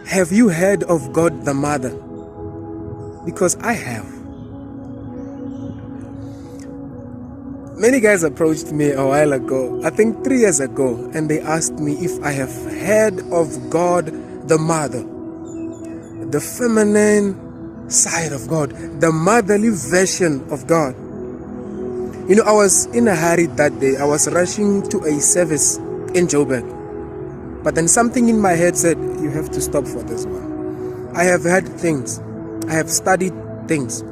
Have you heard of God the Mother? Because I have. Many guys approached me a while ago, I think 3 years ago, and they asked me if I have heard of God the Mother, the feminine side of God, the motherly version of God. You know, I was in a hurry that day. I was rushing to a service in Joburg. But then something in my head said, you have to stop for this one. I have heard things. I have studied things.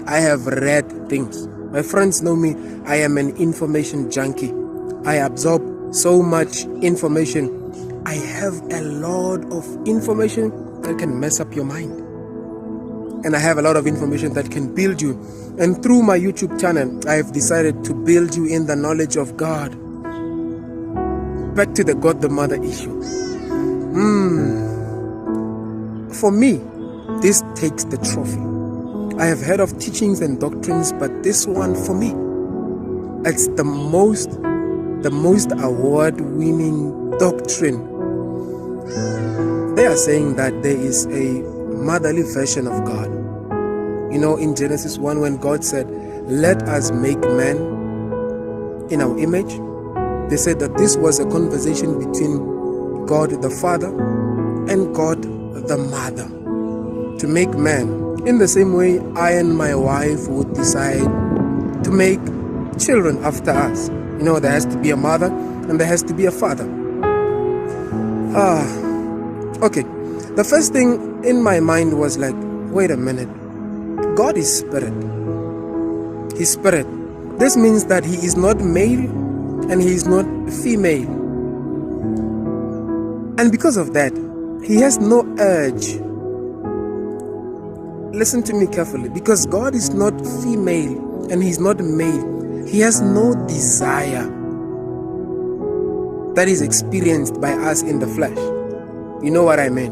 I have read things. My friends know me. I am an information junkie. I absorb so much information. I have a lot of information that can mess up your mind. And I have a lot of information that can build you. And through my YouTube channel, I have decided to build you in the knowledge of God. Back to the God the Mother issue. For me, this takes the trophy. I have heard of teachings and doctrines, but this one for me, it's the most award-winning doctrine. They are saying that there is a motherly version of God. You know, in Genesis 1, when God said, let us make man in our image, they said that this was a conversation between God the Father and God the Mother. To make man. In the same way, I and my wife would decide to make children after us. You know, there has to be a mother and there has to be a father. Okay. The first thing in my mind was like, wait a minute. God is spirit. He's spirit. This means that he is not male and he is not female. And because of that, he has no urge. Listen to me carefully. Because God is not female and he's not male, he has no desire that is experienced by us in the flesh. You know what I mean?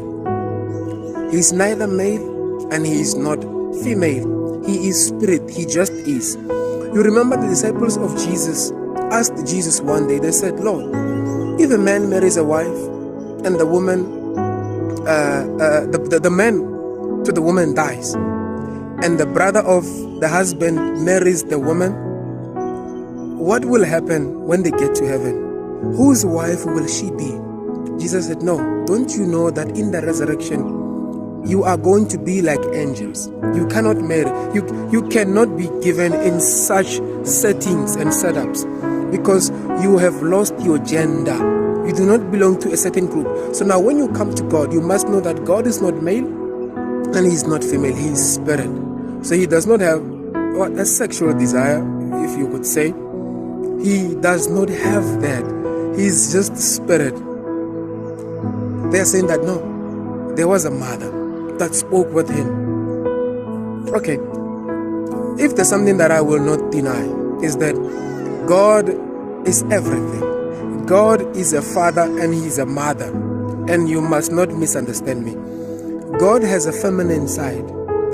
He is neither male and he is not female. He is spirit. He just is. You remember the disciples of Jesus asked Jesus one day, they said, Lord, if a man marries a wife and the woman, the man to the woman dies, and the brother of the husband marries the woman, what will happen when they get to heaven? Whose wife will she be? Jesus said, no, don't you know that in the resurrection, you are going to be like angels. You cannot marry. You cannot be given in such settings and setups because you have lost your gender. You do not belong to a certain group. So now when you come to God, you must know that God is not male and he is not female. He is spirit. So he does not have a sexual desire, if you could say. He does not have that. He is just spirit. They are saying that no, there was a mother that spoke with him. Okay, if there's something that I will not deny, is that God is everything. God is a father and he is a mother, and you must not misunderstand me. God has a feminine side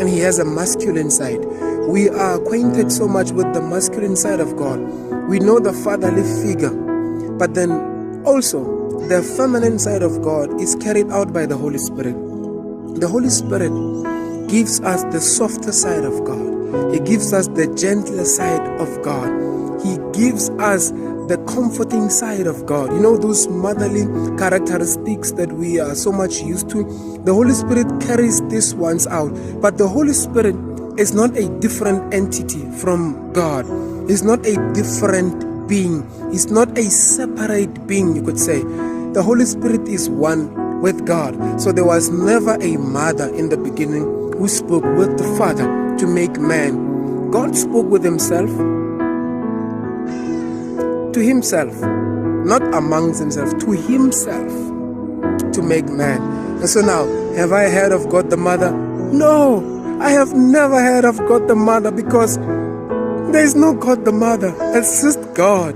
and he has a masculine side. We are acquainted so much with the masculine side of God. We know the fatherly figure, but then also the feminine side of God is carried out by the Holy Spirit. The Holy Spirit gives us the softer side of God. He gives us the gentler side of God. He gives us the comforting side of God. You know, those motherly characteristics that we are so much used to. The Holy Spirit carries these ones out. But the Holy Spirit is not a different entity from God. It's not a different being. It's not a separate being, you could say. The Holy Spirit is one with God. So there was never a mother in the beginning who spoke with the Father to make man. God spoke with himself, to himself, not amongst himself, to himself, to make man. And so now, have I heard of God the Mother? No, I have never heard of God the Mother, because there is no God the Mother. It's just God.